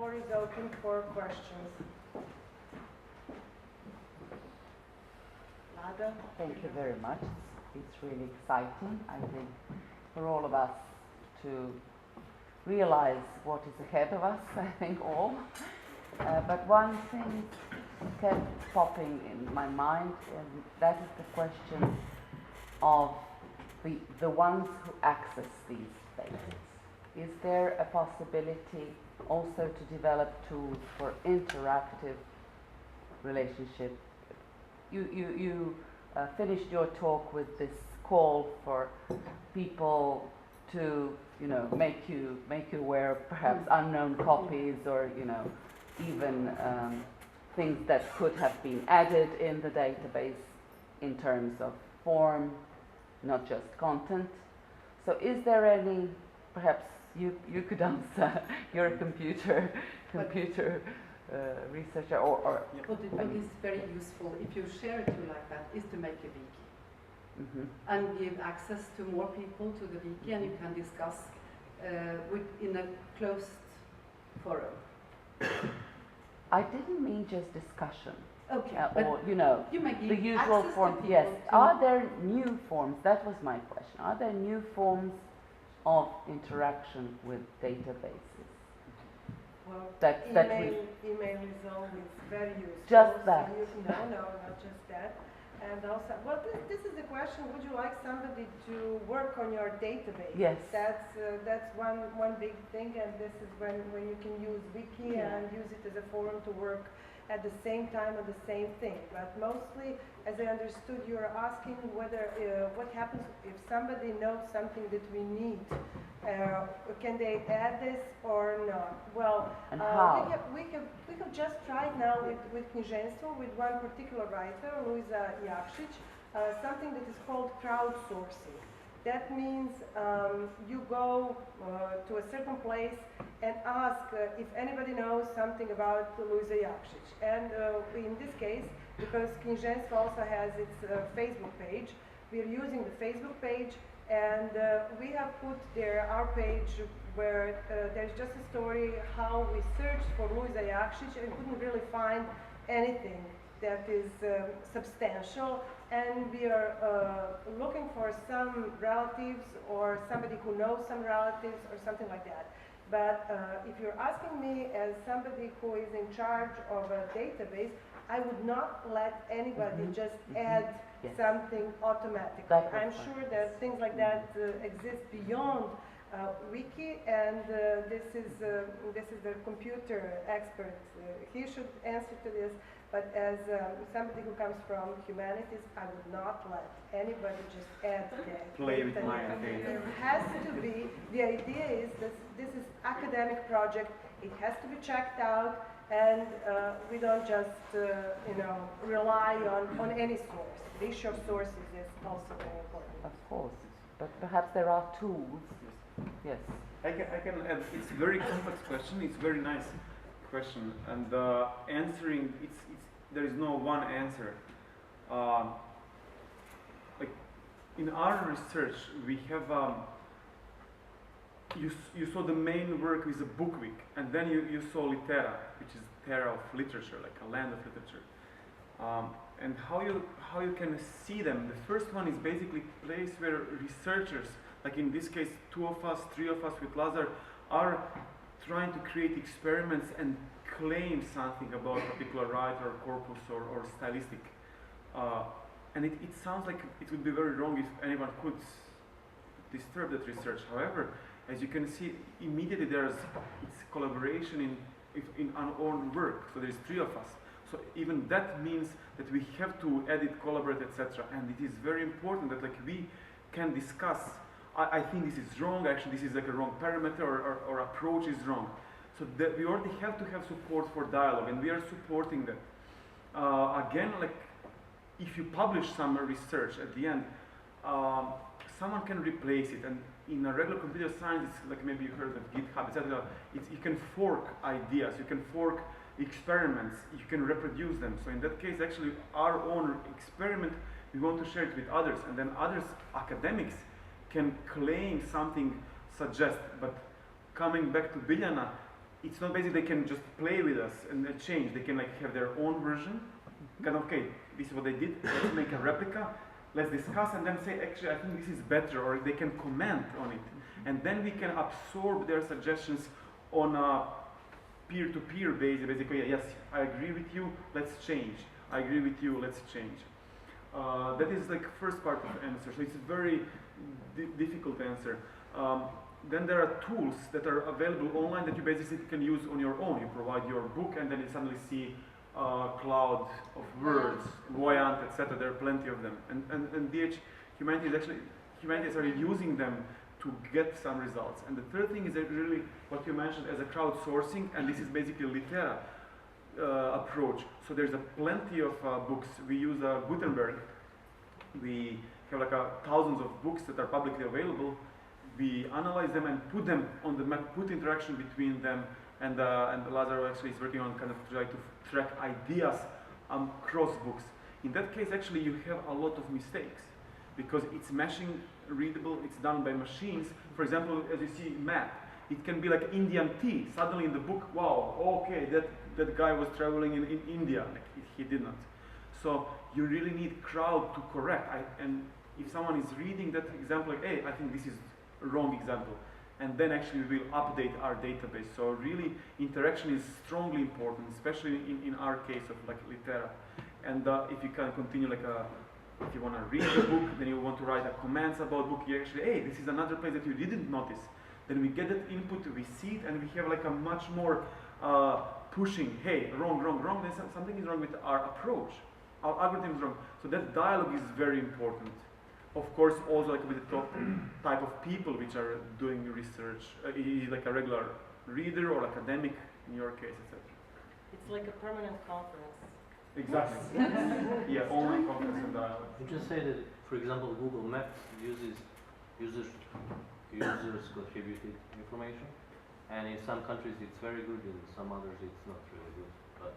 floor is open for questions. Lada? Thank you very much. It's really exciting, I think, for all of us to realize what is ahead of us, I think all. But one thing kept popping in my mind, and that is the question of the ones who access these spaces. Is there a possibility also to develop tools for interactive relationship? You finished your talk with this call for people to, make you aware of perhaps unknown copies, or even things that could have been added in the database in terms of form, not just content. So is there any, perhaps you could answer, you're a computer researcher, or what is very useful, if you share a tool like that, is to make a wiki. And give access to more people to the wiki, and you can discuss in a closed forum. I didn't mean just discussion. Okay. Or, you may give the usual access form. to Yes. people Are there new forms? That was my question. Are there new forms of interaction with databases? Well, Email is always very useful. Just that. No, not just that. And also, well, this is the question: would you like somebody to work on your database? Yes. That's one big thing, and this is when you can use Wiki and use it as a forum to work at the same time on the same thing. But mostly, as I understood, you're asking whether what happens if somebody knows something that we need. Can they add this or not? Well, and how? We have just tried now with Knjiženstvo, with one particular writer, Luisa Jakšić, something that is called crowdsourcing. That means you go to a certain place and ask if anybody knows something about Luisa Jakšić. And in this case, because Knjiženstvo also has its Facebook page, we are using the Facebook page, and we have put there our page where there's just a story how we searched for Luisa Jakšić and couldn't really find anything that is substantial, and we are looking for some relatives or somebody who knows some relatives or something like that. But if you're asking me as somebody who is in charge of a database, I would not let anybody just add something automatically. I'm sure that things like that exist beyond Wiki, and this is the computer expert. He should answer to this. But as somebody who comes from humanities, I would not let anybody just add that. Play with my data. It has to be, the idea is that this is academic project, it has to be checked out, and we don't just, rely on any source. The issue of sources is also very important. Of course, but perhaps there are tools. Yes. I can add, it's a very complex question, it's a very nice question, and answering, there is no one answer. Like in our research, we have you saw the main work is a book week, and then you saw Litera, which is terra of literature, like a land of literature. And how you can see them. The first one is basically a place where researchers, like in this case 2 of us, 3 of us with Lazar, are trying to create experiments and claim something about a particular writer or corpus or stylistic. And it sounds like it would be very wrong if anyone could disturb that research. However, as you can see, immediately it's collaboration in our own work. So there's 3 of us. So even that means that we have to edit, collaborate, etc. And it is very important that we can discuss. I think this is wrong. Actually, this is like a wrong parameter, or approach is wrong. So that we already have to have support for dialogue, and we are supporting that. Again, if you publish some research at the end, someone can replace it. And in a regular computer science, it's like maybe you heard of GitHub, etc. You can fork ideas, you can fork experiments, you can reproduce them. So in that case, actually, our own experiment, we want to share it with others, and then others, academics, can claim something, suggest. But coming back to Biljana, it's not basically they can just play with us and change. They can like have their own version. Kind of, okay, this is what they did. Let's make a replica. Let's discuss and then say, actually, I think this is better, or they can comment on it, and then we can absorb their suggestions on a peer-to-peer basis. Basically, yes, I agree with you. Let's change. I agree with you. Let's change. That is like first part of the answer. So it's a very difficult answer. Then there are tools that are available online that you basically can use on your own. You provide your book and then you suddenly see a cloud of words, Voyant, etc. There are plenty of them. And Humanities are using them to get some results. And the third thing is that really what you mentioned as a crowdsourcing, and this is basically Litera approach. So there's plenty of books. We use Gutenberg. We have like thousands of books that are publicly available. We analyze them and put them on the map, put interaction between them, and Lazaro actually is working on kind of try to track ideas across books. In that case, actually, you have a lot of mistakes because it's machine readable, it's done by machines. For example, as you see map, it can be like Indian tea. Suddenly in the book, wow, okay, that guy was traveling in India. Like he did not. So you really need crowd to correct. And if someone is reading that example, like, hey, I think this is a wrong example. And then actually we will update our database. So really interaction is strongly important, especially in our case of like Litera. And if you can continue like if you want to read the book, then you want to write comments about book, you actually, hey, this is another place that you didn't notice. Then we get that input, we see it, and we have like a much more pushing, hey, wrong, then something is wrong with our approach. Our algorithm is wrong. So that dialogue is very important. Of course, also like with the top type of people which are doing research, like a regular reader or academic in your case, etc. It's like a permanent conference. Exactly. Yeah, online conference and dialogue. You just say that, for example, Google Maps uses users contributed information, and in some countries it's very good, in some others it's not really good. But